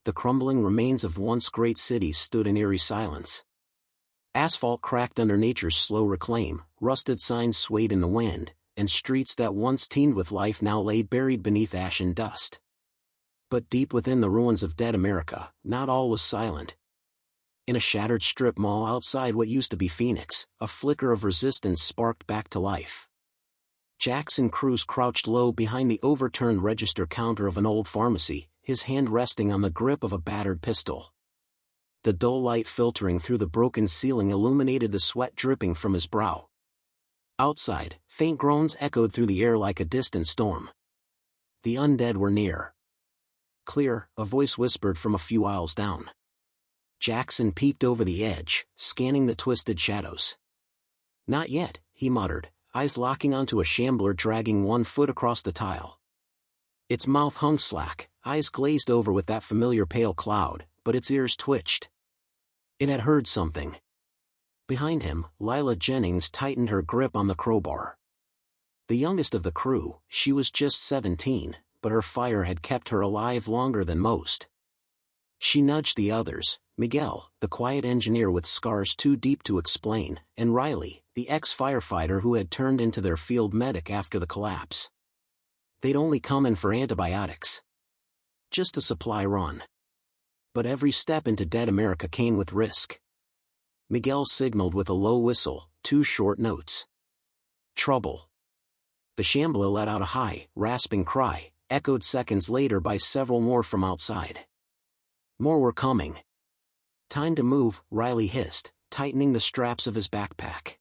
the crumbling remains of once great cities stood in eerie silence. Asphalt cracked under nature's slow reclaim, rusted signs swayed in the wind, and streets that once teemed with life now lay buried beneath ash and dust. But deep within the ruins of Dead America, not all was silent. In a shattered strip mall outside what used to be Phoenix, a flicker of resistance sparked back to life. Jackson Cruz crouched low behind the overturned register counter of an old pharmacy, his hand resting on the grip of a battered pistol. The dull light filtering through the broken ceiling illuminated the sweat dripping from his brow. Outside, faint groans echoed through the air like a distant storm. The undead were near. Clear, a voice whispered from a few aisles down. Jackson peeked over the edge, scanning the twisted shadows. "Not yet," he muttered, eyes locking onto a shambler dragging one foot across the tile. Its mouth hung slack, eyes glazed over with that familiar pale cloud, but its ears twitched. It had heard something. Behind him, Lila Jennings tightened her grip on the crowbar. The youngest of the crew, she was just 17, but her fire had kept her alive longer than most. She nudged the others, Miguel, the quiet engineer with scars too deep to explain, and Riley, the ex-firefighter who had turned into their field medic after the collapse. They'd only come in for antibiotics. Just a supply run. But every step into Dead America came with risk. Miguel signaled with a low whistle, 2 short notes. Trouble. The shambler let out a high, rasping cry, echoed seconds later by several more from outside. More were coming. "Time to move," Riley hissed, tightening the straps of his backpack.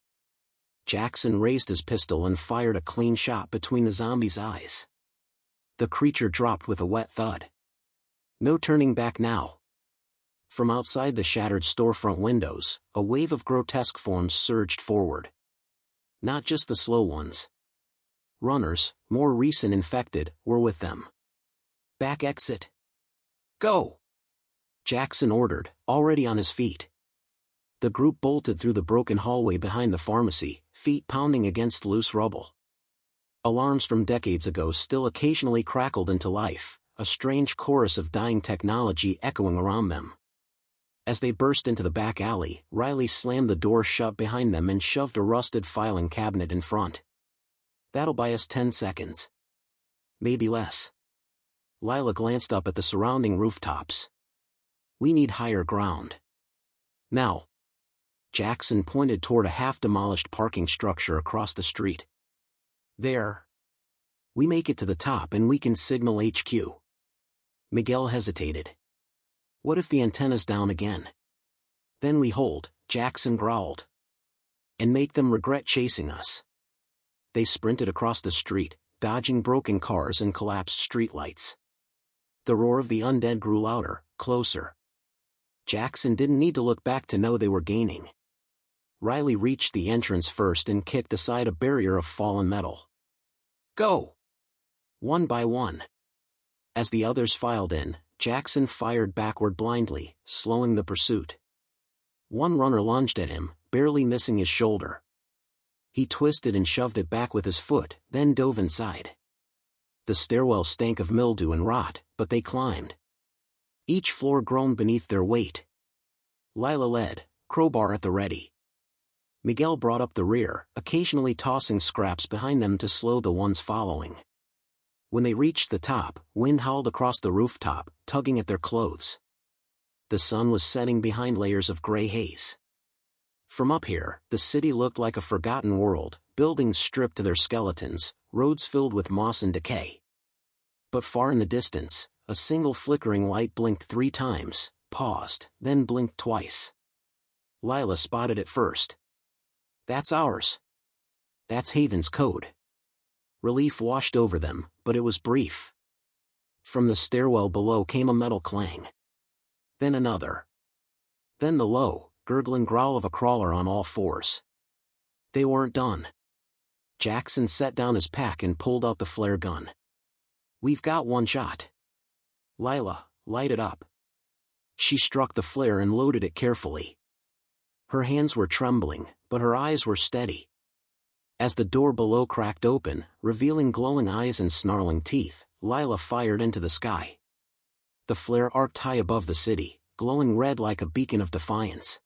Jackson raised his pistol and fired a clean shot between the zombie's eyes. The creature dropped with a wet thud. No turning back now. From outside the shattered storefront windows, a wave of grotesque forms surged forward. Not just the slow ones. Runners, more recent infected, were with them. "Back exit. Go!" Jackson ordered, already on his feet. The group bolted through the broken hallway behind the pharmacy, feet pounding against loose rubble. Alarms from decades ago still occasionally crackled into life, a strange chorus of dying technology echoing around them. As they burst into the back alley, Riley slammed the door shut behind them and shoved a rusted filing cabinet in front. "That'll buy us 10 seconds. Maybe less." Lila glanced up at the surrounding rooftops. "We need higher ground. Now." Jackson pointed toward a half-demolished parking structure across the street. "There. We make it to the top and we can signal HQ." Miguel hesitated. "What if the antenna's down again?" "Then we hold," Jackson growled. "And make them regret chasing us." They sprinted across the street, dodging broken cars and collapsed streetlights. The roar of the undead grew louder, closer. Jackson didn't need to look back to know they were gaining. Riley reached the entrance first and kicked aside a barrier of fallen metal. "Go!" One by one. As the others filed in, Jackson fired backward blindly, slowing the pursuit. One runner lunged at him, barely missing his shoulder. He twisted and shoved it back with his foot, then dove inside. The stairwell stank of mildew and rot, but they climbed. Each floor groaned beneath their weight. Lila led, crowbar at the ready. Miguel brought up the rear, occasionally tossing scraps behind them to slow the ones following. When they reached the top, wind howled across the rooftop, tugging at their clothes. The sun was setting behind layers of gray haze. From up here, the city looked like a forgotten world, buildings stripped to their skeletons, roads filled with moss and decay. But far in the distance, a single flickering light blinked 3 times, paused, then blinked twice. Lila spotted it first. "That's ours. That's Haven's code." Relief washed over them, but it was brief. From the stairwell below came a metal clang. Then another. Then the low, gurgling growl of a crawler on all 4s. They weren't done. Jackson set down his pack and pulled out the flare gun. "We've got 1 shot. Lila, light it up." She struck the flare and loaded it carefully. Her hands were trembling, but her eyes were steady. As the door below cracked open, revealing glowing eyes and snarling teeth, Lila fired into the sky. The flare arced high above the city, glowing red like a beacon of defiance.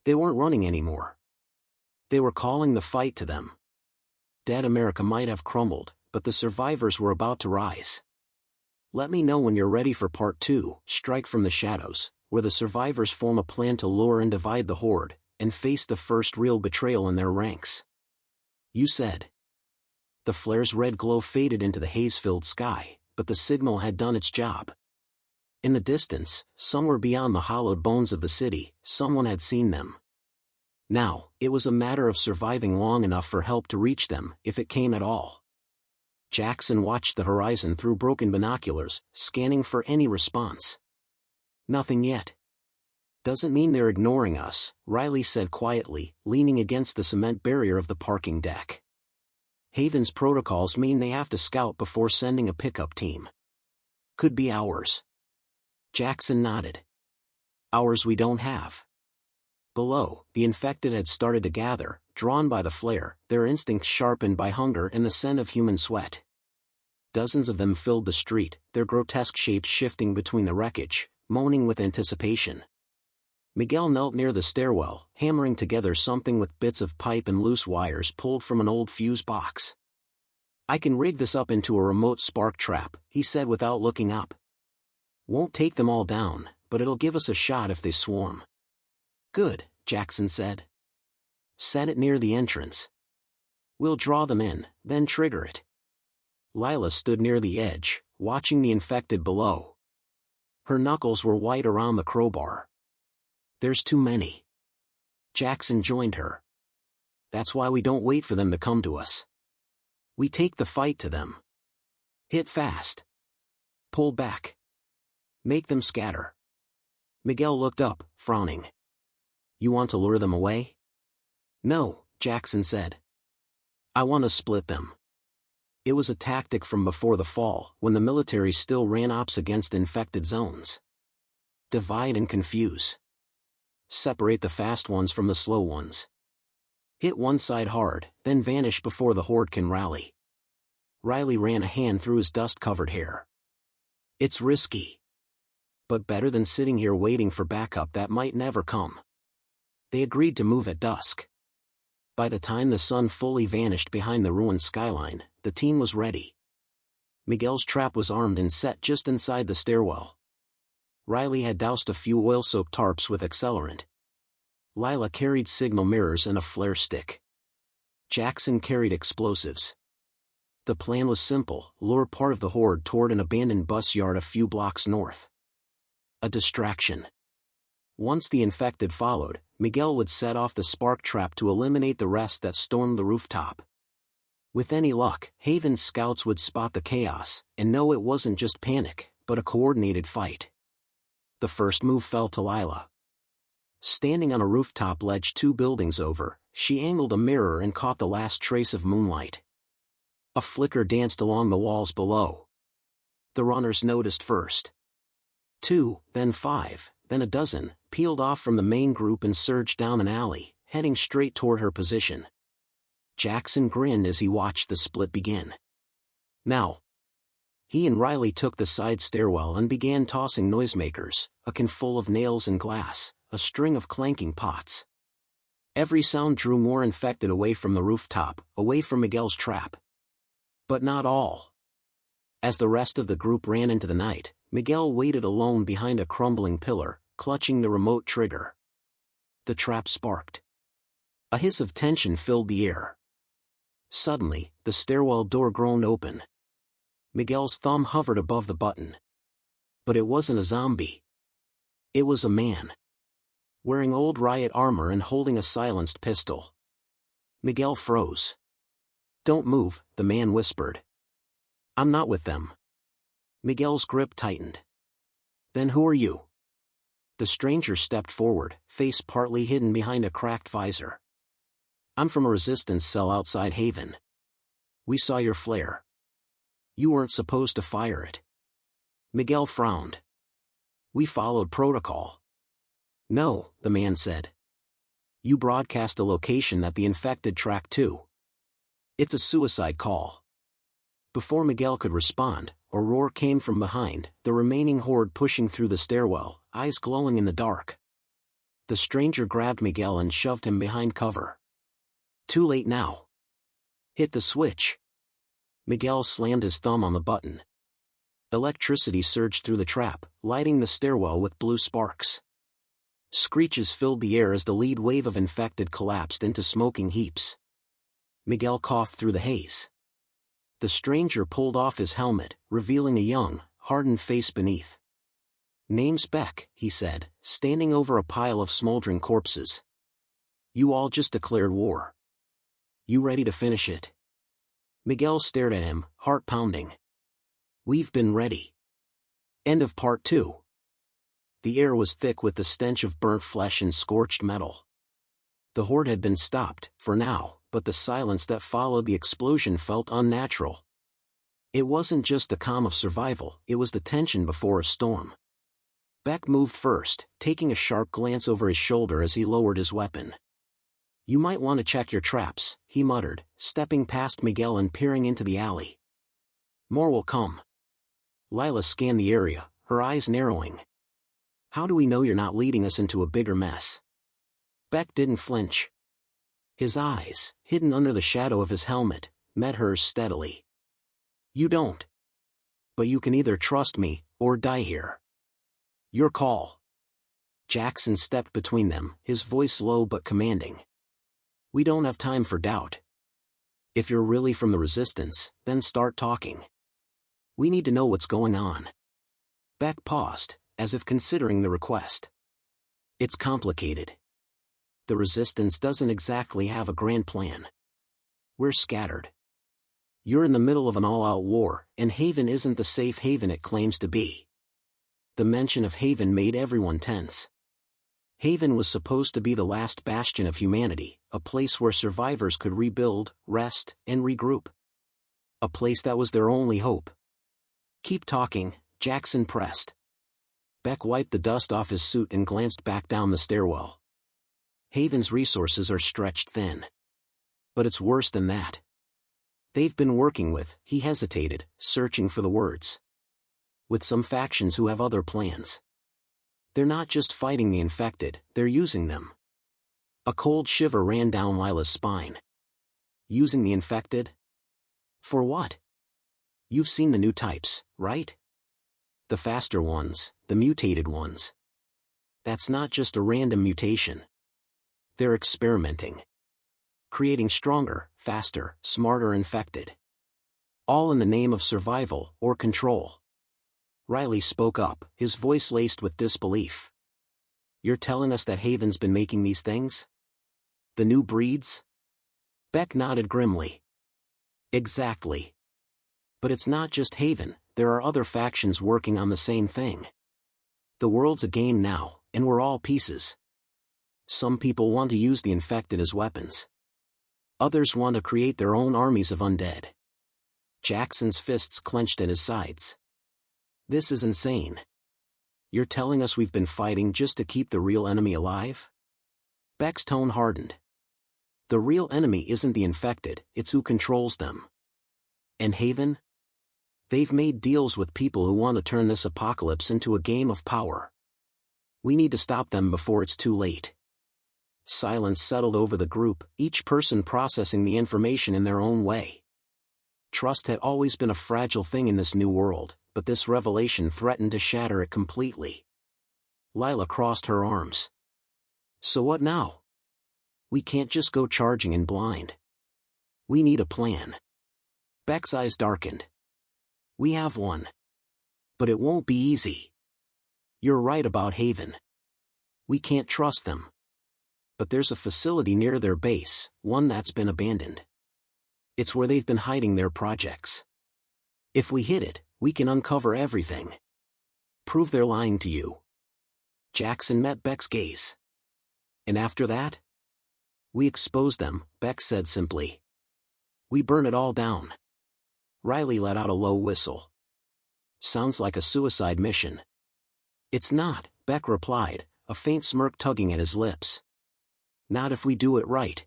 They weren't running anymore. They were calling the fight to them. Dead America might have crumbled, but the survivors were about to rise. Let me know when you're ready for Part 2, Strike from the Shadows, where the survivors form a plan to lure and divide the horde, and face the first real betrayal in their ranks. You said. The flare's red glow faded into the haze-filled sky, but the signal had done its job. In the distance, somewhere beyond the hollowed bones of the city, someone had seen them. Now, it was a matter of surviving long enough for help to reach them, if it came at all. Jackson watched the horizon through broken binoculars, scanning for any response. Nothing yet. Doesn't mean they're ignoring us, Riley said quietly, leaning against the cement barrier of the parking deck. Haven's protocols mean they have to scout before sending a pickup team. Could be hours. Jackson nodded. Hours we don't have. Below, the infected had started to gather, drawn by the flare, their instincts sharpened by hunger and the scent of human sweat. Dozens of them filled the street, their grotesque shapes shifting between the wreckage, moaning with anticipation. Miguel knelt near the stairwell, hammering together something with bits of pipe and loose wires pulled from an old fuse box. I can rig this up into a remote spark trap, he said without looking up. Won't take them all down, but it'll give us a shot if they swarm. Good, Jackson said. Set it near the entrance. We'll draw them in, then trigger it. Lila stood near the edge, watching the infected below. Her knuckles were white around the crowbar. There's too many. Jackson joined her. That's why we don't wait for them to come to us. We take the fight to them. Hit fast. Pull back. Make them scatter. Miguel looked up, frowning. You want to lure them away? No, Jackson said. I want to split them. It was a tactic from before the fall, when the military still ran ops against infected zones. Divide and confuse. Separate the fast ones from the slow ones. Hit one side hard, then vanish before the horde can rally. Riley ran a hand through his dust-covered hair. It's risky. But better than sitting here waiting for backup that might never come. They agreed to move at dusk. By the time the sun fully vanished behind the ruined skyline, the team was ready. Miguel's trap was armed and set just inside the stairwell. Riley had doused a few oil-soaked tarps with accelerant. Lila carried signal mirrors and a flare stick. Jackson carried explosives. The plan was simple: lure part of the horde toward an abandoned bus yard a few blocks north. A distraction. Once the infected followed, Miguel would set off the spark trap to eliminate the rest that stormed the rooftop. With any luck, Haven's scouts would spot the chaos, and know it wasn't just panic, but a coordinated fight. The first move fell to Lila. Standing on a rooftop ledge 2 buildings over, she angled a mirror and caught the last trace of moonlight. A flicker danced along the walls below. The runners noticed first. 2, then 5, then a dozen, peeled off from the main group and surged down an alley, heading straight toward her position. Jackson grinned as he watched the split begin. Now. He and Riley took the side stairwell and began tossing noisemakers, a can full of nails and glass, a string of clanking pots. Every sound drew more infected away from the rooftop, away from Miguel's trap. But not all. As the rest of the group ran into the night, Miguel waited alone behind a crumbling pillar, clutching the remote trigger. The trap sparked. A hiss of tension filled the air. Suddenly, the stairwell door groaned open. Miguel's thumb hovered above the button. But it wasn't a zombie. It was a man. Wearing old riot armor and holding a silenced pistol. Miguel froze. Don't move, the man whispered. I'm not with them. Miguel's grip tightened. Then who are you? The stranger stepped forward, face partly hidden behind a cracked visor. I'm from a resistance cell outside Haven. We saw your flare. You weren't supposed to fire it. Miguel frowned. We followed protocol. No, the man said. You broadcast a location that the infected tracked to. It's a suicide call. Before Miguel could respond, a roar came from behind, the remaining horde pushing through the stairwell, eyes glowing in the dark. The stranger grabbed Miguel and shoved him behind cover. Too late now. Hit the switch. Miguel slammed his thumb on the button. Electricity surged through the trap, lighting the stairwell with blue sparks. Screeches filled the air as the lead wave of infected collapsed into smoking heaps. Miguel coughed through the haze. The stranger pulled off his helmet, revealing a young, hardened face beneath. "Name's Beck," he said, standing over a pile of smoldering corpses. "You all just declared war. You ready to finish it?" Miguel stared at him, heart pounding. "We've been ready." End of part 2. The air was thick with the stench of burnt flesh and scorched metal. The horde had been stopped, for now, but the silence that followed the explosion felt unnatural. It wasn't just the calm of survival, it was the tension before a storm. Beck moved first, taking a sharp glance over his shoulder as he lowered his weapon. "You might want to check your traps," he muttered, stepping past Miguel and peering into the alley. "More will come." Lila scanned the area, her eyes narrowing. "How do we know you're not leading us into a bigger mess?" Beck didn't flinch. His eyes, hidden under the shadow of his helmet, met hers steadily. "You don't. But you can either trust me, or die here. Your call." Jackson stepped between them, his voice low but commanding. "We don't have time for doubt. If you're really from the Resistance, then start talking. We need to know what's going on." Beck paused, as if considering the request. "It's complicated. The Resistance doesn't exactly have a grand plan. We're scattered. You're in the middle of an all-out war, and Haven isn't the safe haven it claims to be." The mention of Haven made everyone tense. Haven was supposed to be the last bastion of humanity, a place where survivors could rebuild, rest, and regroup. A place that was their only hope. "Keep talking," Jackson pressed. Beck wiped the dust off his suit and glanced back down the stairwell. "Haven's resources are stretched thin. But it's worse than that. They've been working with," he hesitated, searching for the words. "With some factions who have other plans. They're not just fighting the infected, they're using them." A cold shiver ran down Lila's spine. "Using the infected? For what? You've seen the new types, right? The faster ones, the mutated ones. That's not just a random mutation. They're experimenting. Creating stronger, faster, smarter infected. All in the name of survival, or control." Riley spoke up, his voice laced with disbelief. "You're telling us that Haven's been making these things? The new breeds?" Beck nodded grimly. "Exactly. But it's not just Haven, there are other factions working on the same thing. The world's a game now, and we're all pieces. Some people want to use the infected as weapons. Others want to create their own armies of undead." Jackson's fists clenched at his sides. "This is insane. You're telling us we've been fighting just to keep the real enemy alive?" Beck's tone hardened. "The real enemy isn't the infected, it's who controls them. And Haven? They've made deals with people who want to turn this apocalypse into a game of power. We need to stop them before it's too late." Silence settled over the group, each person processing the information in their own way. Trust had always been a fragile thing in this new world, but this revelation threatened to shatter it completely. Lila crossed her arms. "So what now? We can't just go charging in blind. We need a plan." Beck's eyes darkened. "We have one. But it won't be easy. You're right about Haven. We can't trust them. But there's a facility near their base, one that's been abandoned. It's where they've been hiding their projects. If we hit it, we can uncover everything. Prove they're lying to you." Jackson met Beck's gaze. "And after that?" "We expose them," Beck said simply. "We burn it all down." Riley let out a low whistle. "Sounds like a suicide mission." "It's not," Beck replied, a faint smirk tugging at his lips. "Not if we do it right."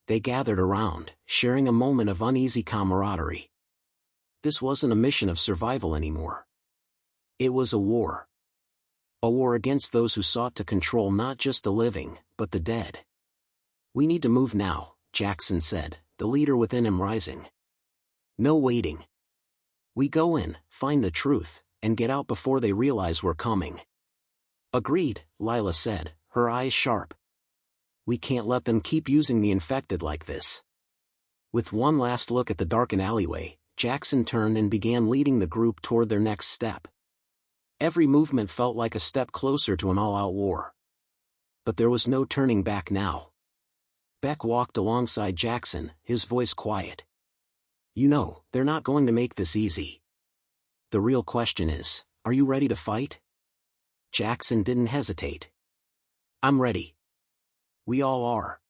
They gathered around, sharing a moment of uneasy camaraderie. This wasn't a mission of survival anymore. It was a war. A war against those who sought to control not just the living, but the dead. "We need to move now," Jackson said, the leader within him rising. "No waiting. We go in, find the truth, and get out before they realize we're coming." "Agreed," Lila said, her eyes sharp. "We can't let them keep using the infected like this." With one last look at the darkened alleyway, Jackson turned and began leading the group toward their next step. Every movement felt like a step closer to an all-out war. But there was no turning back now. Beck walked alongside Jackson, his voice quiet. "You know, they're not going to make this easy. The real question is, are you ready to fight?" Jackson didn't hesitate. "I'm ready." "We all are."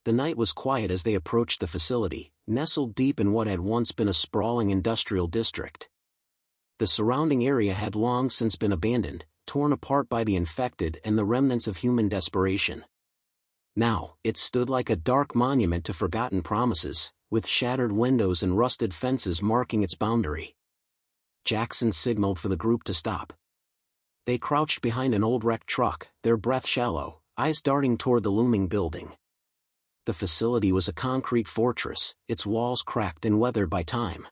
The night was quiet as they approached the facility, nestled deep in what had once been a sprawling industrial district. The surrounding area had long since been abandoned, torn apart by the infected and the remnants of human desperation. Now, it stood like a dark monument to forgotten promises, with shattered windows and rusted fences marking its boundary. Jackson signaled for the group to stop. They crouched behind an old wrecked truck, their breath shallow, eyes darting toward the looming building. The facility was a concrete fortress, its walls cracked and weathered by time.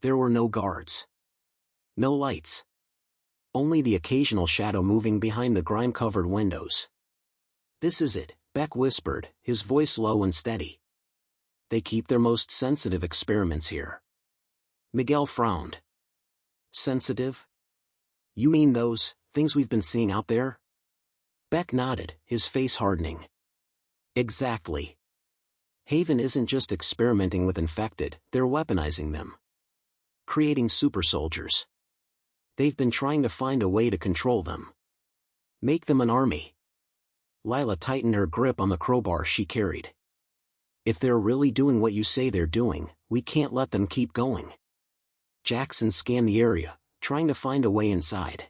There were no guards. No lights. Only the occasional shadow moving behind the grime-covered windows. "This is it," Beck whispered, his voice low and steady. "They keep their most sensitive experiments here." Miguel frowned. "Sensitive? You mean those things we've been seeing out there?" Beck nodded, his face hardening. "Exactly. Haven isn't just experimenting with infected, they're weaponizing them. Creating super soldiers. They've been trying to find a way to control them. Make them an army." Lila tightened her grip on the crowbar she carried. "If they're really doing what you say they're doing, we can't let them keep going." Jackson scanned the area, trying to find a way inside.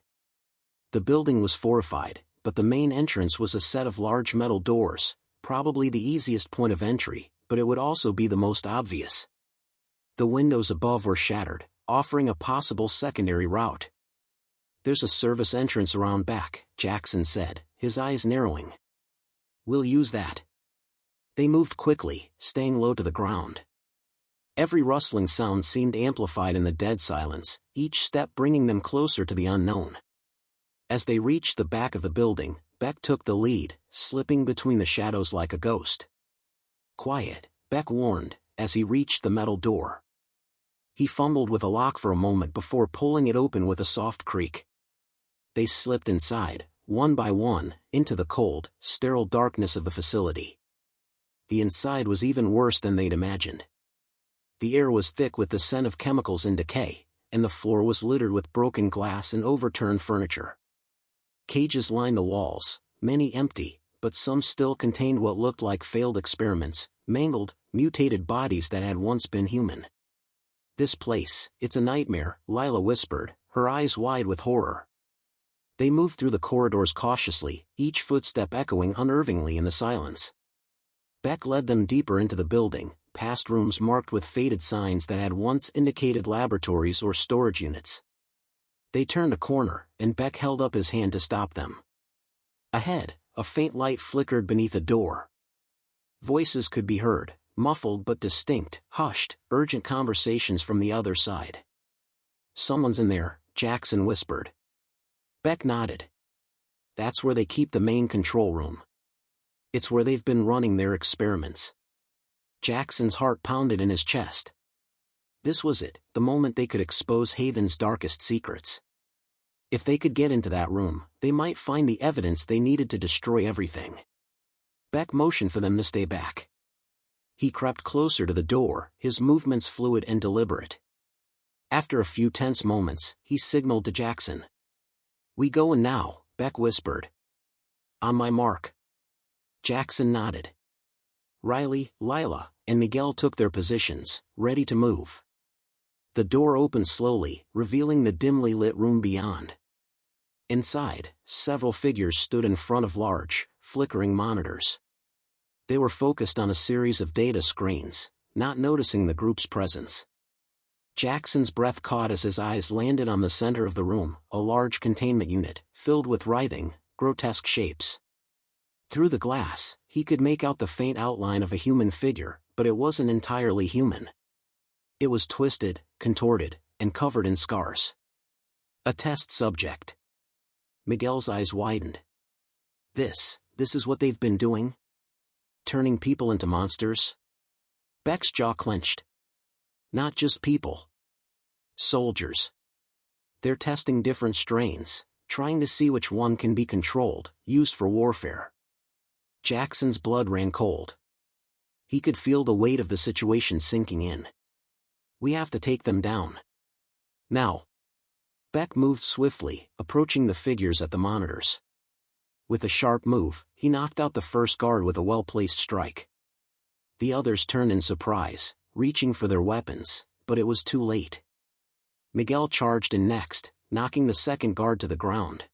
The building was fortified, but the main entrance was a set of large metal doors, probably the easiest point of entry, but it would also be the most obvious. The windows above were shattered, offering a possible secondary route. "There's a service entrance around back," Jackson said, his eyes narrowing. "We'll use that." They moved quickly, staying low to the ground. Every rustling sound seemed amplified in the dead silence, each step bringing them closer to the unknown. As they reached the back of the building, Beck took the lead, slipping between the shadows like a ghost. "Quiet," Beck warned, as he reached the metal door. He fumbled with a lock for a moment before pulling it open with a soft creak. They slipped inside, one by one, into the cold, sterile darkness of the facility. The inside was even worse than they'd imagined. The air was thick with the scent of chemicals in decay, and the floor was littered with broken glass and overturned furniture. Cages lined the walls, many empty, but some still contained what looked like failed experiments, mangled, mutated bodies that had once been human. "This place, it's a nightmare," Lila whispered, her eyes wide with horror. They moved through the corridors cautiously, each footstep echoing unnervingly in the silence. Beck led them deeper into the building, past rooms marked with faded signs that had once indicated laboratories or storage units. They turned a corner, and Beck held up his hand to stop them. Ahead, a faint light flickered beneath a door. Voices could be heard, muffled but distinct, hushed, urgent conversations from the other side. "Someone's in there," Jackson whispered. Beck nodded. "That's where they keep the main control room. It's where they've been running their experiments." Jackson's heart pounded in his chest. This was it, the moment they could expose Haven's darkest secrets. If they could get into that room, they might find the evidence they needed to destroy everything. Beck motioned for them to stay back. He crept closer to the door, his movements fluid and deliberate. After a few tense moments, he signaled to Jackson. "We go in now," Beck whispered. "On my mark." Jackson nodded. Riley, Lila, and Miguel took their positions, ready to move. The door opened slowly, revealing the dimly lit room beyond. Inside, several figures stood in front of large, flickering monitors. They were focused on a series of data screens, not noticing the group's presence. Jackson's breath caught as his eyes landed on the center of the room, a large containment unit, filled with writhing, grotesque shapes. Through the glass, he could make out the faint outline of a human figure, but it wasn't entirely human. It was twisted, contorted, and covered in scars. A test subject. Miguel's eyes widened. This is what they've been doing? Turning people into monsters? Beck's jaw clenched. Not just people. Soldiers. They're testing different strains, trying to see which one can be controlled, used for warfare. Jackson's blood ran cold. He could feel the weight of the situation sinking in. We have to take them down. Now. Beck moved swiftly, approaching the figures at the monitors. With a sharp move, he knocked out the first guard with a well-placed strike. The others turned in surprise, reaching for their weapons, but it was too late. Miguel charged in next, knocking the second guard to the ground.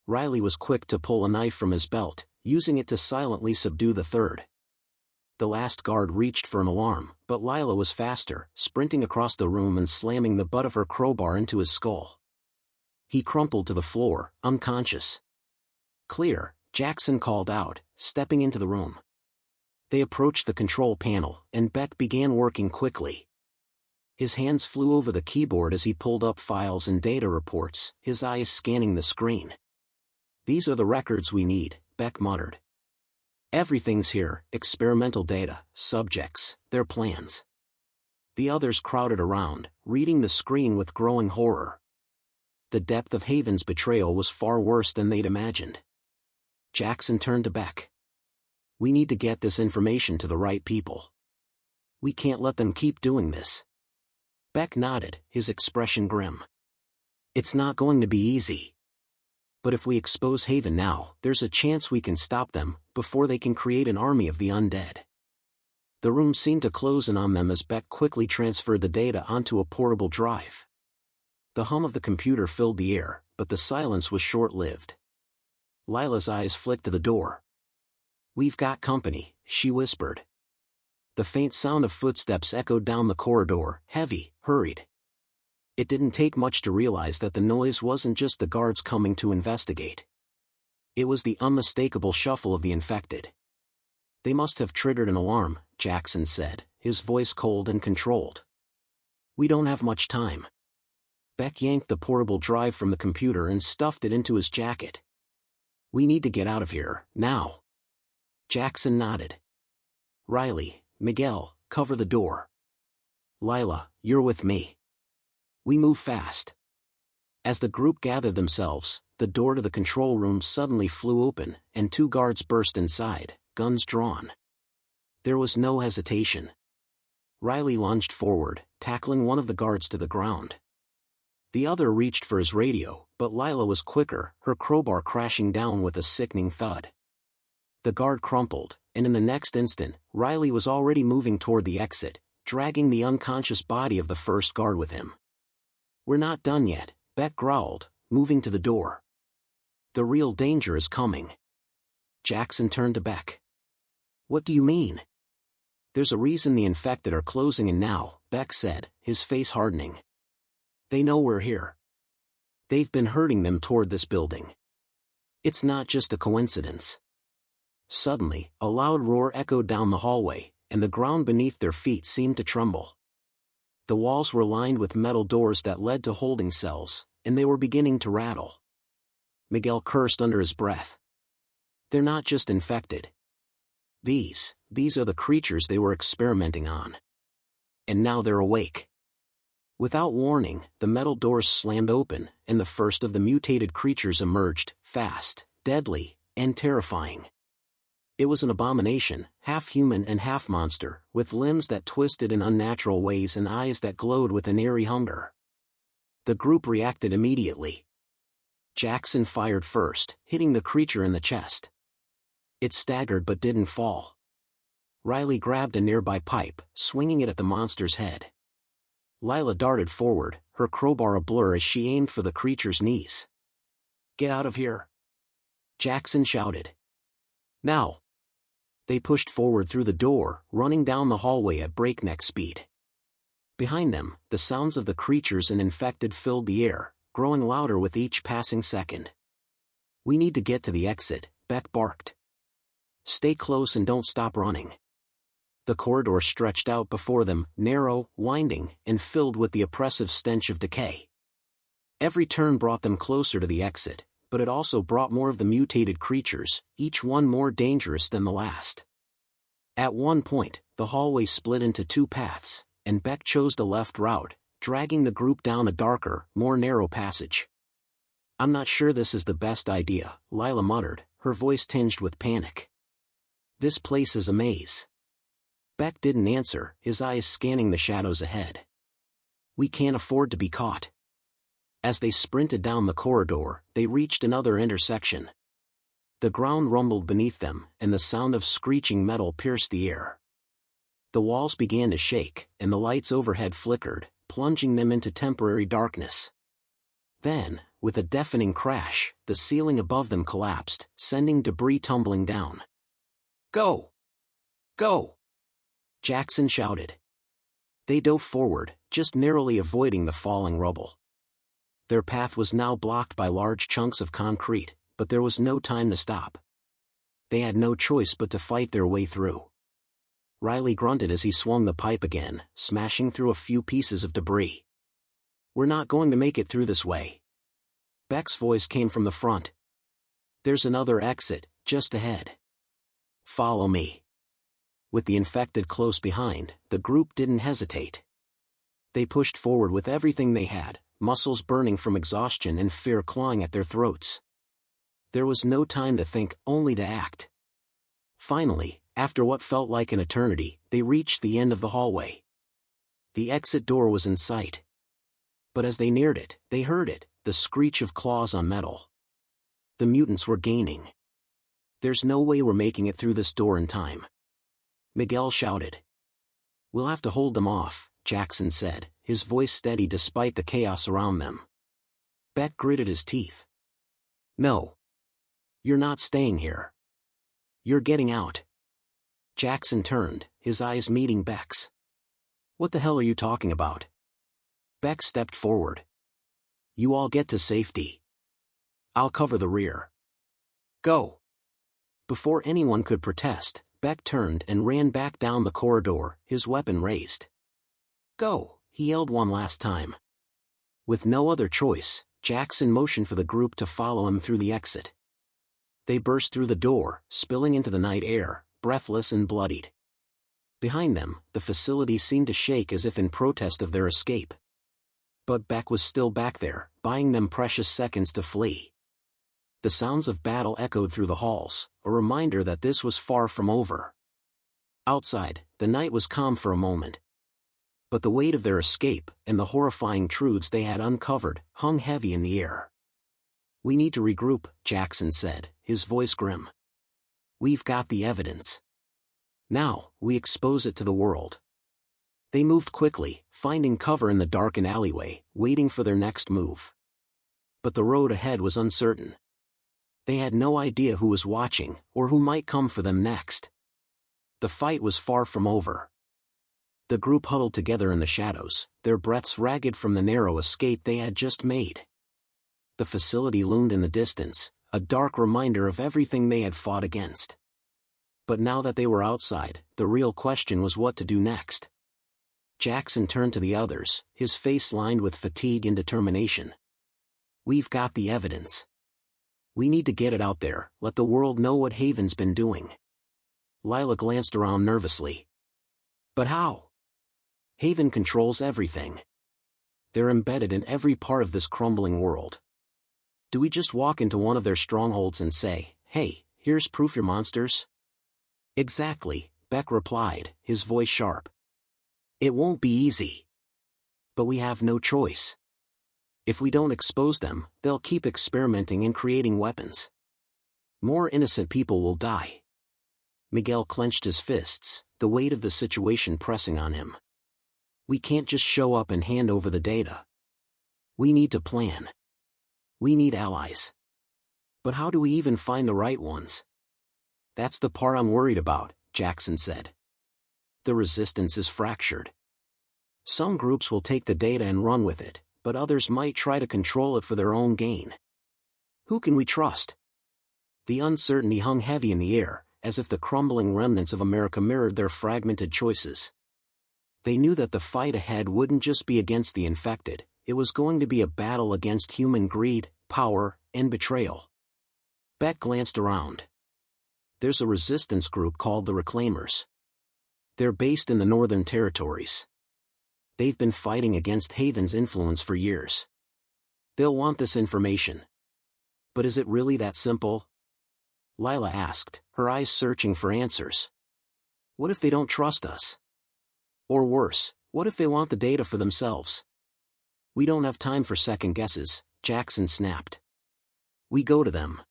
Riley was quick to pull a knife from his belt, using it to silently subdue the third. The last guard reached for an alarm, but Lila was faster, sprinting across the room and slamming the butt of her crowbar into his skull. He crumpled to the floor, unconscious. Clear, Jackson called out, stepping into the room. They approached the control panel, and Beck began working quickly. His hands flew over the keyboard as he pulled up files and data reports, his eyes scanning the screen. "These are the records we need," Beck muttered. "Everything's here, experimental data, subjects, their plans." The others crowded around, reading the screen with growing horror. The depth of Haven's betrayal was far worse than they'd imagined. Jackson turned to Beck. "We need to get this information to the right people. We can't let them keep doing this." Beck nodded, his expression grim. "It's not going to be easy. But if we expose Haven now, there's a chance we can stop them, before they can create an army of the undead." The room seemed to close in on them as Beck quickly transferred the data onto a portable drive. The hum of the computer filled the air, but the silence was short-lived. Lila's eyes flicked to the door. "We've got company," she whispered. The faint sound of footsteps echoed down the corridor, heavy, hurried. It didn't take much to realize that the noise wasn't just the guards coming to investigate. It was the unmistakable shuffle of the infected. "They must have triggered an alarm," Jackson said, his voice cold and controlled. "We don't have much time." Beck yanked the portable drive from the computer and stuffed it into his jacket. "We need to get out of here, now." Jackson nodded. "Riley, Miguel, cover the door. Lila, you're with me." We move fast. As the group gathered themselves, the door to the control room suddenly flew open, and two guards burst inside, guns drawn. There was no hesitation. Riley lunged forward, tackling one of the guards to the ground. The other reached for his radio, but Lila was quicker, her crowbar crashing down with a sickening thud. The guard crumpled, and in the next instant, Riley was already moving toward the exit, dragging the unconscious body of the first guard with him. "We're not done yet," Beck growled, moving to the door. "The real danger is coming." Jackson turned to Beck. "What do you mean?" "There's a reason the infected are closing in now," Beck said, his face hardening. "They know we're here. They've been herding them toward this building. It's not just a coincidence." Suddenly, a loud roar echoed down the hallway, and the ground beneath their feet seemed to tremble. The walls were lined with metal doors that led to holding cells, and they were beginning to rattle. Miguel cursed under his breath. "They're not just infected. These are the creatures they were experimenting on. And now they're awake." Without warning, the metal doors slammed open, and the first of the mutated creatures emerged, fast, deadly, and terrifying. It was an abomination, half human and half monster, with limbs that twisted in unnatural ways and eyes that glowed with an eerie hunger. The group reacted immediately. Jackson fired first, hitting the creature in the chest. It staggered but didn't fall. Riley grabbed a nearby pipe, swinging it at the monster's head. Lila darted forward, her crowbar a blur as she aimed for the creature's knees. "Get out of here!" Jackson shouted. "Now!" They pushed forward through the door, running down the hallway at breakneck speed. Behind them, the sounds of the creatures and infected filled the air, growing louder with each passing second. "We need to get to the exit," Beck barked. "Stay close and don't stop running." The corridor stretched out before them, narrow, winding, and filled with the oppressive stench of decay. Every turn brought them closer to the exit, but it also brought more of the mutated creatures, each one more dangerous than the last. At one point, the hallway split into two paths, and Beck chose the left route, dragging the group down a darker, more narrow passage. "I'm not sure this is the best idea," Lila muttered, her voice tinged with panic. "This place is a maze." Beck didn't answer, his eyes scanning the shadows ahead. "We can't afford to be caught." As they sprinted down the corridor, they reached another intersection. The ground rumbled beneath them, and the sound of screeching metal pierced the air. The walls began to shake, and the lights overhead flickered, plunging them into temporary darkness. Then, with a deafening crash, the ceiling above them collapsed, sending debris tumbling down. "Go! Go!" Jackson shouted. They dove forward, just narrowly avoiding the falling rubble. Their path was now blocked by large chunks of concrete, but there was no time to stop. They had no choice but to fight their way through. Riley grunted as he swung the pipe again, smashing through a few pieces of debris. "We're not going to make it through this way." Beck's voice came from the front. "There's another exit, just ahead. Follow me." With the infected close behind, the group didn't hesitate. They pushed forward with everything they had, muscles burning from exhaustion and fear clawing at their throats. There was no time to think, only to act. Finally, after what felt like an eternity, they reached the end of the hallway. The exit door was in sight. But as they neared it, they heard it, the screech of claws on metal. The mutants were gaining. "There's no way we're making it through this door in time," Miguel shouted. "We'll have to hold them off," Jackson said, his voice steady despite the chaos around them. Beck gritted his teeth. "No. You're not staying here. You're getting out." Jackson turned, his eyes meeting Beck's. "What the hell are you talking about?" Beck stepped forward. "You all get to safety. I'll cover the rear. Go." Before anyone could protest, Beck turned and ran back down the corridor, his weapon raised. "Go," he yelled one last time. With no other choice, Jackson motioned for the group to follow him through the exit. They burst through the door, spilling into the night air, breathless and bloodied. Behind them, the facility seemed to shake as if in protest of their escape. But Beck was still back there, buying them precious seconds to flee. The sounds of battle echoed through the halls, a reminder that this was far from over. Outside, the night was calm for a moment. But the weight of their escape, and the horrifying truths they had uncovered, hung heavy in the air. "We need to regroup," Jackson said, his voice grim. "We've got the evidence. Now, we expose it to the world." They moved quickly, finding cover in the darkened alleyway, waiting for their next move. But the road ahead was uncertain. They had no idea who was watching, or who might come for them next. The fight was far from over. The group huddled together in the shadows, their breaths ragged from the narrow escape they had just made. The facility loomed in the distance, a dark reminder of everything they had fought against. But now that they were outside, the real question was what to do next. Jackson turned to the others, his face lined with fatigue and determination. "We've got the evidence. We need to get it out there, let the world know what Haven's been doing." Lila glanced around nervously. "But how? Haven controls everything. They're embedded in every part of this crumbling world. Do we just walk into one of their strongholds and say, 'Hey, here's proof you're monsters'?" "Exactly," Beck replied, his voice sharp. "It won't be easy. But we have no choice. If we don't expose them, they'll keep experimenting and creating weapons. More innocent people will die." Miguel clenched his fists, the weight of the situation pressing on him. "We can't just show up and hand over the data. We need to plan. We need allies. But how do we even find the right ones?" "That's the part I'm worried about," Jackson said. "The resistance is fractured. Some groups will take the data and run with it, but others might try to control it for their own gain. Who can we trust? The uncertainty hung heavy in the air, as if the crumbling remnants of America mirrored their fragmented choices. They knew that the fight ahead wouldn't just be against the infected, it was going to be a battle against human greed, power, and betrayal. Beck glanced around. There's a resistance group called the Reclaimers. They're based in the Northern Territories. They've been fighting against Haven's influence for years. They'll want this information. But is it really that simple? Lila asked, her eyes searching for answers. What if they don't trust us? Or worse, what if they want the data for themselves? We don't have time for second guesses, Jackson snapped. We go to them.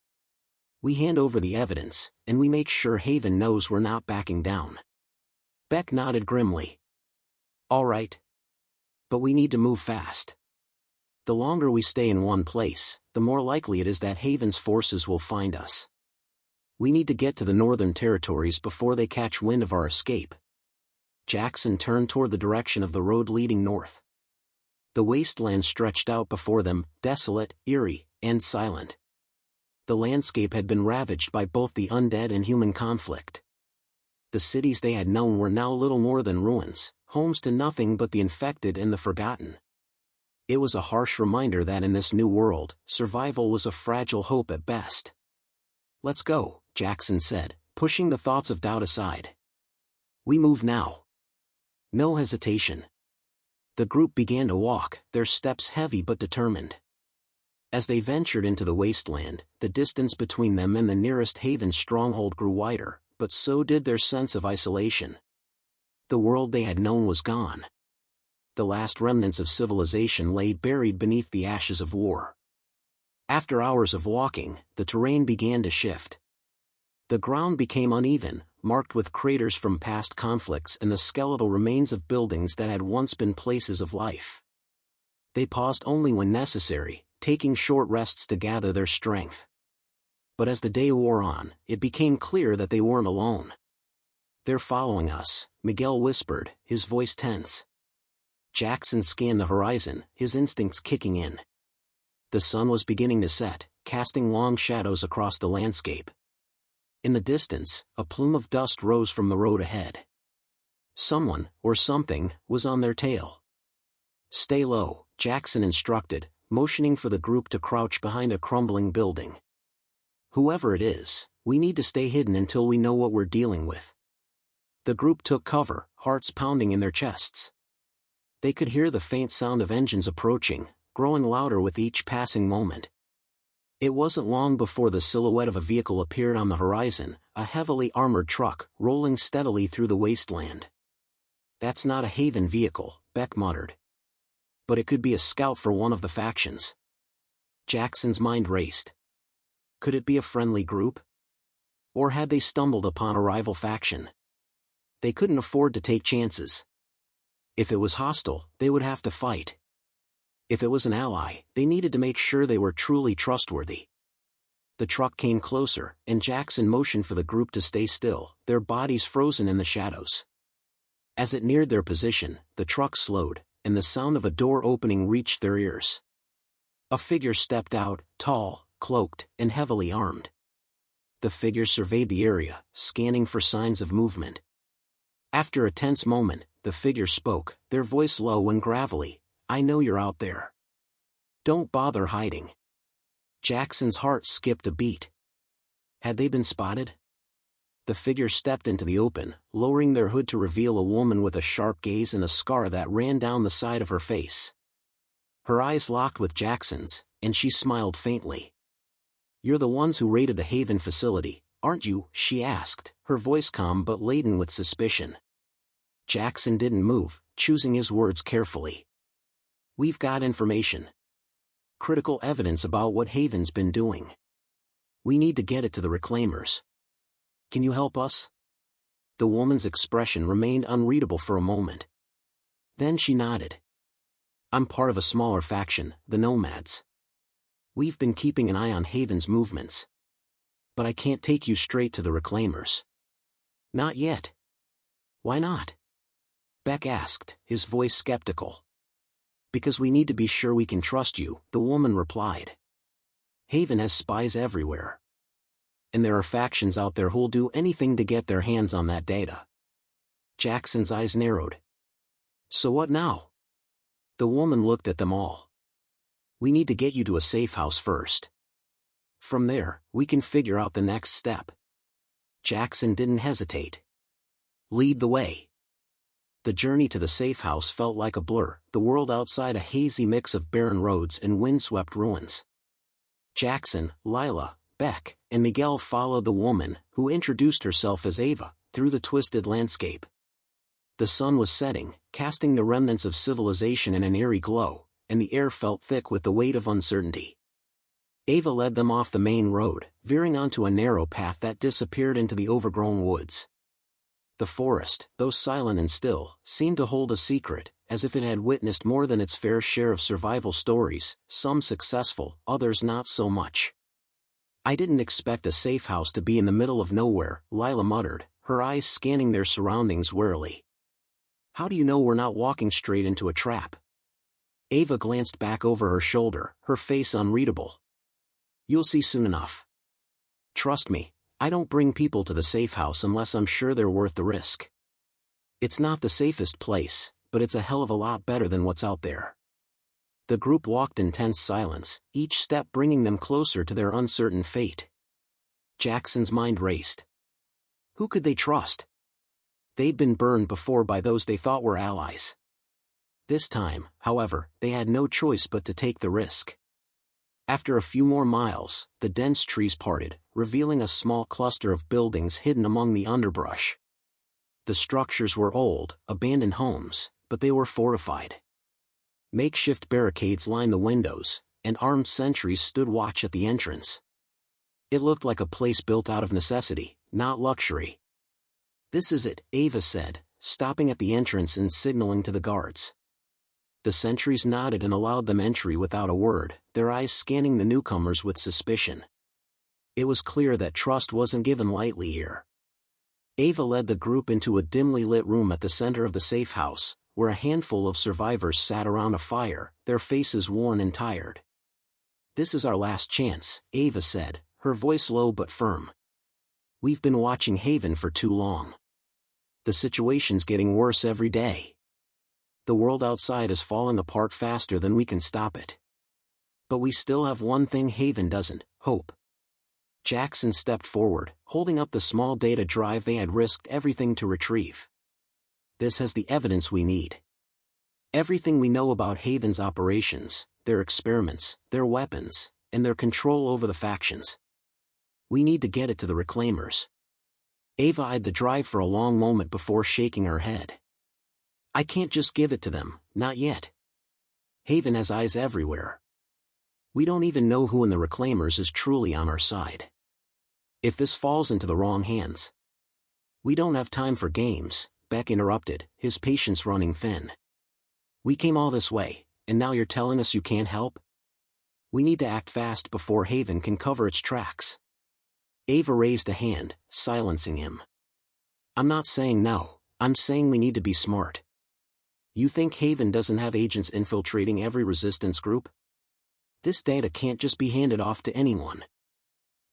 We hand over the evidence, and we make sure Haven knows we're not backing down. Beck nodded grimly. All right. But we need to move fast. The longer we stay in one place, the more likely it is that Haven's forces will find us. We need to get to the Northern Territories before they catch wind of our escape. Jackson turned toward the direction of the road leading north. The wasteland stretched out before them, desolate, eerie, and silent. The landscape had been ravaged by both the undead and human conflict. The cities they had known were now little more than ruins, homes to nothing but the infected and the forgotten. It was a harsh reminder that in this new world, survival was a fragile hope at best. Let's go, Jackson said, pushing the thoughts of doubt aside. We move now. No hesitation. The group began to walk, their steps heavy but determined. As they ventured into the wasteland, the distance between them and the nearest Haven stronghold grew wider, but so did their sense of isolation. The world they had known was gone. The last remnants of civilization lay buried beneath the ashes of war. After hours of walking, the terrain began to shift. The ground became uneven, marked with craters from past conflicts and the skeletal remains of buildings that had once been places of life. They paused only when necessary, taking short rests to gather their strength. But as the day wore on, it became clear that they weren't alone. They're following us, Miguel whispered, his voice tense. Jackson scanned the horizon, his instincts kicking in. The sun was beginning to set, casting long shadows across the landscape. In the distance, a plume of dust rose from the road ahead. Someone, or something, was on their tail. Stay low, Jackson instructed, motioning for the group to crouch behind a crumbling building. Whoever it is, we need to stay hidden until we know what we're dealing with. The group took cover, hearts pounding in their chests. They could hear the faint sound of engines approaching, growing louder with each passing moment. It wasn't long before the silhouette of a vehicle appeared on the horizon, a heavily armored truck, rolling steadily through the wasteland. That's not a Haven vehicle, Beck muttered. But it could be a scout for one of the factions. Jackson's mind raced. Could it be a friendly group? Or had they stumbled upon a rival faction? They couldn't afford to take chances. If it was hostile, they would have to fight. If it was an ally, they needed to make sure they were truly trustworthy. The truck came closer, and Jackson motioned for the group to stay still, their bodies frozen in the shadows. As it neared their position, the truck slowed, and the sound of a door opening reached their ears. A figure stepped out, tall, cloaked, and heavily armed. The figure surveyed the area, scanning for signs of movement. After a tense moment, the figure spoke, their voice low and gravelly. I know you're out there. Don't bother hiding. Jackson's heart skipped a beat. Had they been spotted? The figure stepped into the open, lowering their hood to reveal a woman with a sharp gaze and a scar that ran down the side of her face. Her eyes locked with Jackson's, and she smiled faintly. You're the ones who raided the Haven facility, aren't you? She asked, her voice calm but laden with suspicion. Jackson didn't move, choosing his words carefully. We've got information. Critical evidence about what Haven's been doing. We need to get it to the Reclaimers. Can you help us? The woman's expression remained unreadable for a moment. Then she nodded. I'm part of a smaller faction, the Nomads. We've been keeping an eye on Haven's movements. But I can't take you straight to the Reclaimers. Not yet. Why not? Beck asked, his voice skeptical. Because we need to be sure we can trust you, the woman replied. Haven has spies everywhere. And there are factions out there who'll do anything to get their hands on that data. Jackson's eyes narrowed. So what now? The woman looked at them all. We need to get you to a safe house first. From there, we can figure out the next step. Jackson didn't hesitate. Lead the way. The journey to the safe house felt like a blur, the world outside a hazy mix of barren roads and windswept ruins. Jackson, Lila, Beck, and Miguel followed the woman, who introduced herself as Ava, through the twisted landscape. The sun was setting, casting the remnants of civilization in an eerie glow, and the air felt thick with the weight of uncertainty. Ava led them off the main road, veering onto a narrow path that disappeared into the overgrown woods. The forest, though silent and still, seemed to hold a secret, as if it had witnessed more than its fair share of survival stories, some successful, others not so much. I didn't expect a safe house to be in the middle of nowhere, Lila muttered, her eyes scanning their surroundings warily. How do you know we're not walking straight into a trap? Ava glanced back over her shoulder, her face unreadable. You'll see soon enough. Trust me, I don't bring people to the safe house unless I'm sure they're worth the risk. It's not the safest place, but it's a hell of a lot better than what's out there. The group walked in tense silence, each step bringing them closer to their uncertain fate. Jackson's mind raced. Who could they trust? They'd been burned before by those they thought were allies. This time, however, they had no choice but to take the risk. After a few more miles, the dense trees parted, revealing a small cluster of buildings hidden among the underbrush. The structures were old, abandoned homes, but they were fortified. Makeshift barricades lined the windows, and armed sentries stood watch at the entrance. It looked like a place built out of necessity, not luxury. This is it, Ava said, stopping at the entrance and signaling to the guards. The sentries nodded and allowed them entry without a word, their eyes scanning the newcomers with suspicion. It was clear that trust wasn't given lightly here. Ava led the group into a dimly lit room at the center of the safe house, where a handful of survivors sat around a fire, their faces worn and tired. This is our last chance, Ava said, her voice low but firm. We've been watching Haven for too long. The situation's getting worse every day. The world outside is falling apart faster than we can stop it. But we still have one thing Haven doesn't, hope. Jackson stepped forward, holding up the small data drive they had risked everything to retrieve. This has the evidence we need. Everything we know about Haven's operations, their experiments, their weapons, and their control over the factions. We need to get it to the reclaimers. Ava eyed the drive for a long moment before shaking her head. I can't just give it to them, not yet. Haven has eyes everywhere. We don't even know who in the reclaimers is truly on our side. If this falls into the wrong hands. We don't have time for games, Beck interrupted, his patience running thin. We came all this way, and now you're telling us you can't help? We need to act fast before Haven can cover its tracks. Ava raised a hand, silencing him. I'm not saying no, I'm saying we need to be smart. You think Haven doesn't have agents infiltrating every resistance group? This data can't just be handed off to anyone.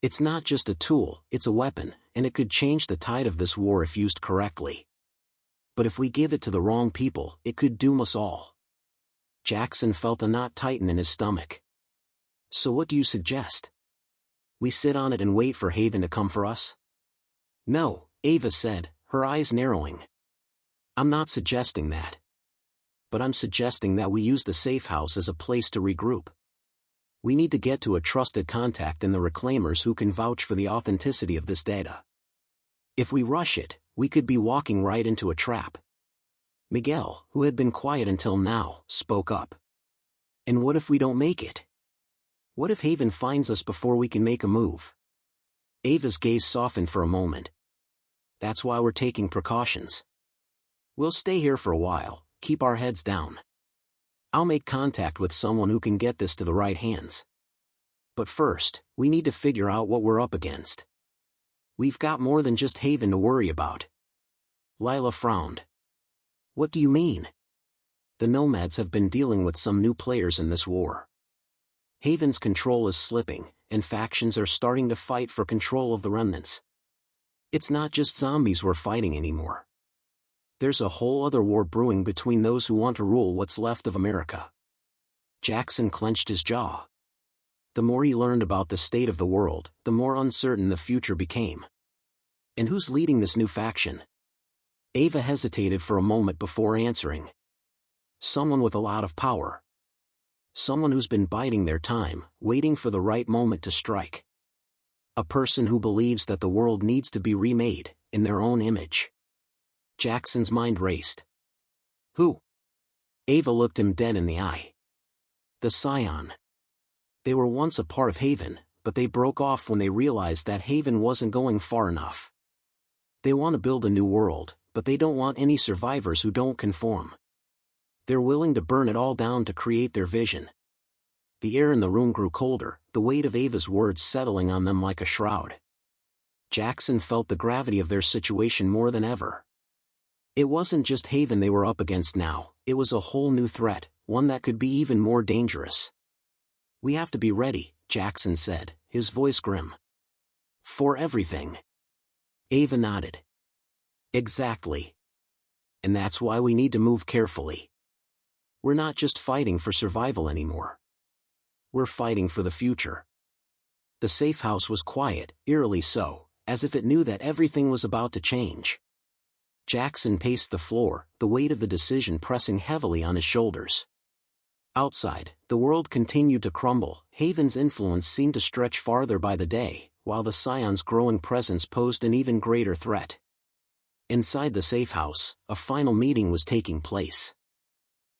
It's not just a tool, it's a weapon, and it could change the tide of this war if used correctly. But if we give it to the wrong people, it could doom us all. Jackson felt a knot tighten in his stomach. So what do you suggest? We sit on it and wait for Haven to come for us? No, Ava said, her eyes narrowing. I'm not suggesting that. But I'm suggesting that we use the safe house as a place to regroup. We need to get to a trusted contact in the reclaimers who can vouch for the authenticity of this data. If we rush it, we could be walking right into a trap. Miguel, who had been quiet until now, spoke up. And what if we don't make it? What if Haven finds us before we can make a move? Ava's gaze softened for a moment. That's why we're taking precautions. We'll stay here for a while, keep our heads down. I'll make contact with someone who can get this to the right hands. But first, we need to figure out what we're up against. We've got more than just Haven to worry about. Lila frowned. What do you mean? The nomads have been dealing with some new players in this war. Haven's control is slipping, and factions are starting to fight for control of the remnants. It's not just zombies we're fighting anymore. There's a whole other war brewing between those who want to rule what's left of America. Jackson clenched his jaw. The more he learned about the state of the world, the more uncertain the future became. And who's leading this new faction? Ava hesitated for a moment before answering. Someone with a lot of power. Someone who's been biding their time, waiting for the right moment to strike. A person who believes that the world needs to be remade, in their own image. Jackson's mind raced. Who? Ava looked him dead in the eye. The Scion. They were once a part of Haven, but they broke off when they realized that Haven wasn't going far enough. They want to build a new world, but they don't want any survivors who don't conform. They're willing to burn it all down to create their vision. The air in the room grew colder, the weight of Ava's words settling on them like a shroud. Jackson felt the gravity of their situation more than ever. It wasn't just Haven they were up against now, it was a whole new threat, one that could be even more dangerous. We have to be ready, Jackson said, his voice grim. For everything. Ava nodded. Exactly. And that's why we need to move carefully. We're not just fighting for survival anymore. We're fighting for the future. The safe house was quiet, eerily so, as if it knew that everything was about to change. Jackson paced the floor, the weight of the decision pressing heavily on his shoulders. Outside, the world continued to crumble. Haven's influence seemed to stretch farther by the day, while the Scion's growing presence posed an even greater threat. Inside the safe house, a final meeting was taking place.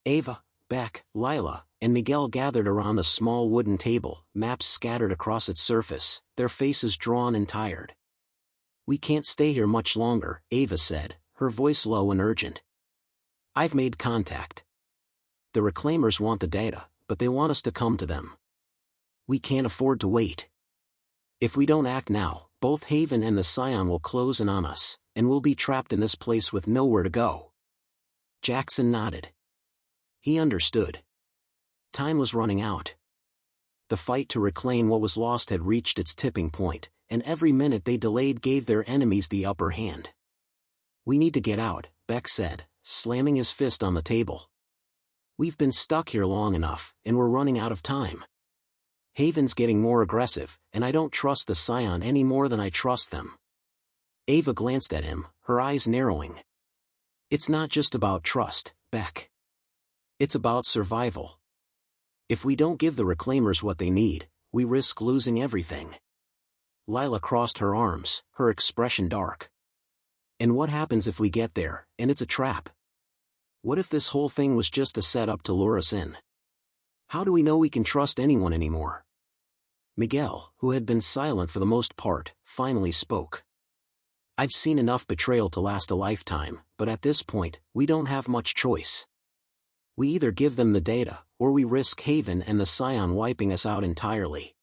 Ava, Beck, Lila, and Miguel gathered around a small wooden table, maps scattered across its surface, their faces drawn and tired. We can't stay here much longer, Ava said, her voice low and urgent. I've made contact. The reclaimers want the data, but they want us to come to them. We can't afford to wait. If we don't act now, both Haven and the Scion will close in on us, and we'll be trapped in this place with nowhere to go. Jackson nodded. He understood. Time was running out. The fight to reclaim what was lost had reached its tipping point, and every minute they delayed gave their enemies the upper hand. We need to get out, Beck said, slamming his fist on the table. We've been stuck here long enough, and we're running out of time. Haven's getting more aggressive, and I don't trust the Scion any more than I trust them. Ava glanced at him, her eyes narrowing. It's not just about trust, Beck. It's about survival. If we don't give the reclaimers what they need, we risk losing everything. Lila crossed her arms, her expression dark. And what happens if we get there, and it's a trap? What if this whole thing was just a setup to lure us in? How do we know we can trust anyone anymore? Miguel, who had been silent for the most part, finally spoke. I've seen enough betrayal to last a lifetime, but at this point, we don't have much choice. We either give them the data, or we risk Haven and the Scion wiping us out entirely.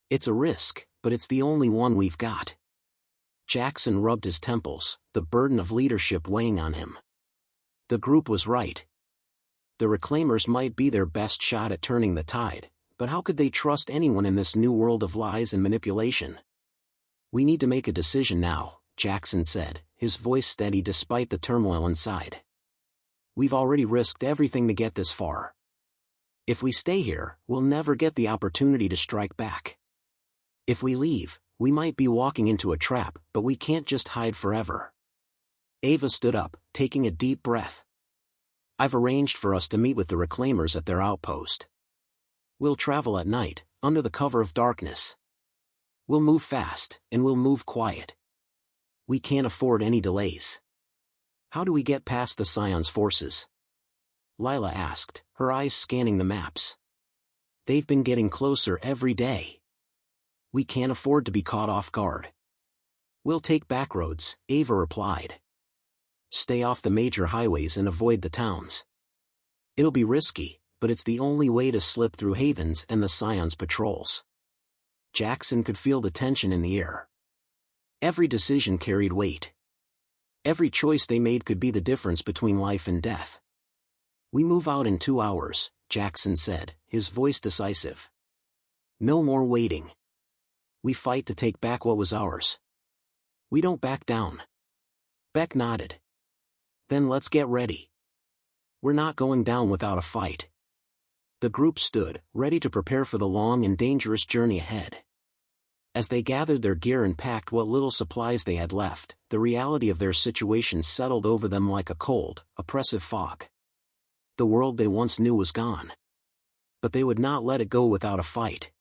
It's a risk, but it's the only one we've got. Jackson rubbed his temples, the burden of leadership weighing on him. The group was right. The reclaimers might be their best shot at turning the tide, but how could they trust anyone in this new world of lies and manipulation? We need to make a decision now, Jackson said, his voice steady despite the turmoil inside. We've already risked everything to get this far. If we stay here, we'll never get the opportunity to strike back. If we leave, we might be walking into a trap, but we can't just hide forever. Ava stood up, taking a deep breath. I've arranged for us to meet with the reclaimers at their outpost. We'll travel at night, under the cover of darkness. We'll move fast, and we'll move quiet. We can't afford any delays. How do we get past the Scion's forces? Lila asked, her eyes scanning the maps. They've been getting closer every day. We can't afford to be caught off guard. We'll take back roads, Ava replied. Stay off the major highways and avoid the towns. It'll be risky, but it's the only way to slip through Haven's and the Scion's patrols. Jackson could feel the tension in the air. Every decision carried weight. Every choice they made could be the difference between life and death. "We move out in 2 hours," Jackson said, his voice decisive. "No more waiting. We fight to take back what was ours. We don't back down." Beck nodded. "Then let's get ready. We're not going down without a fight." The group stood, ready to prepare for the long and dangerous journey ahead. As they gathered their gear and packed what little supplies they had left, the reality of their situation settled over them like a cold, oppressive fog. The world they once knew was gone. But they would not let it go without a fight.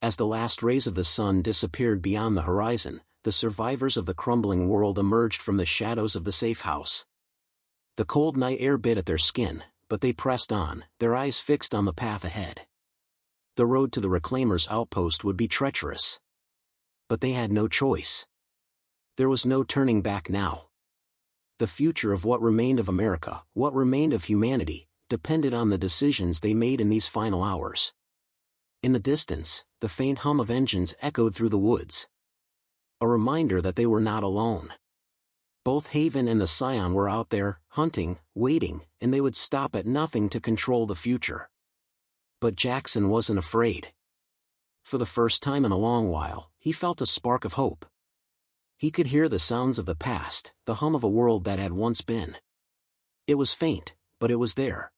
As the last rays of the sun disappeared beyond the horizon, the survivors of the crumbling world emerged from the shadows of the safe house. The cold night air bit at their skin, but they pressed on, their eyes fixed on the path ahead. The road to the Reclaimers' outpost would be treacherous. But they had no choice. There was no turning back now. The future of what remained of America, what remained of humanity, depended on the decisions they made in these final hours. In the distance, the faint hum of engines echoed through the woods. A reminder that they were not alone. Both Haven and the Scion were out there, hunting, waiting, and they would stop at nothing to control the future. But Jackson wasn't afraid. For the first time in a long while, he felt a spark of hope. He could hear the sounds of the past, the hum of a world that had once been. It was faint, but it was there.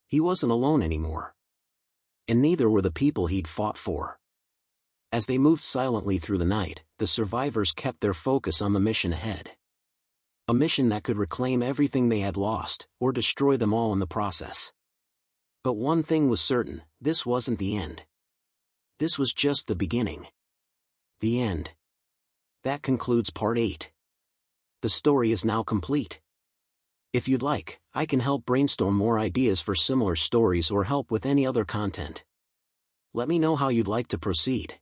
He wasn't alone anymore. And neither were the people he'd fought for. As they moved silently through the night, the survivors kept their focus on the mission ahead. A mission that could reclaim everything they had lost, or destroy them all in the process. But one thing was certain, this wasn't the end. This was just the beginning. The end. That concludes Part 8. The story is now complete. If you'd like, I can help brainstorm more ideas for similar stories or help with any other content. Let me know how you'd like to proceed.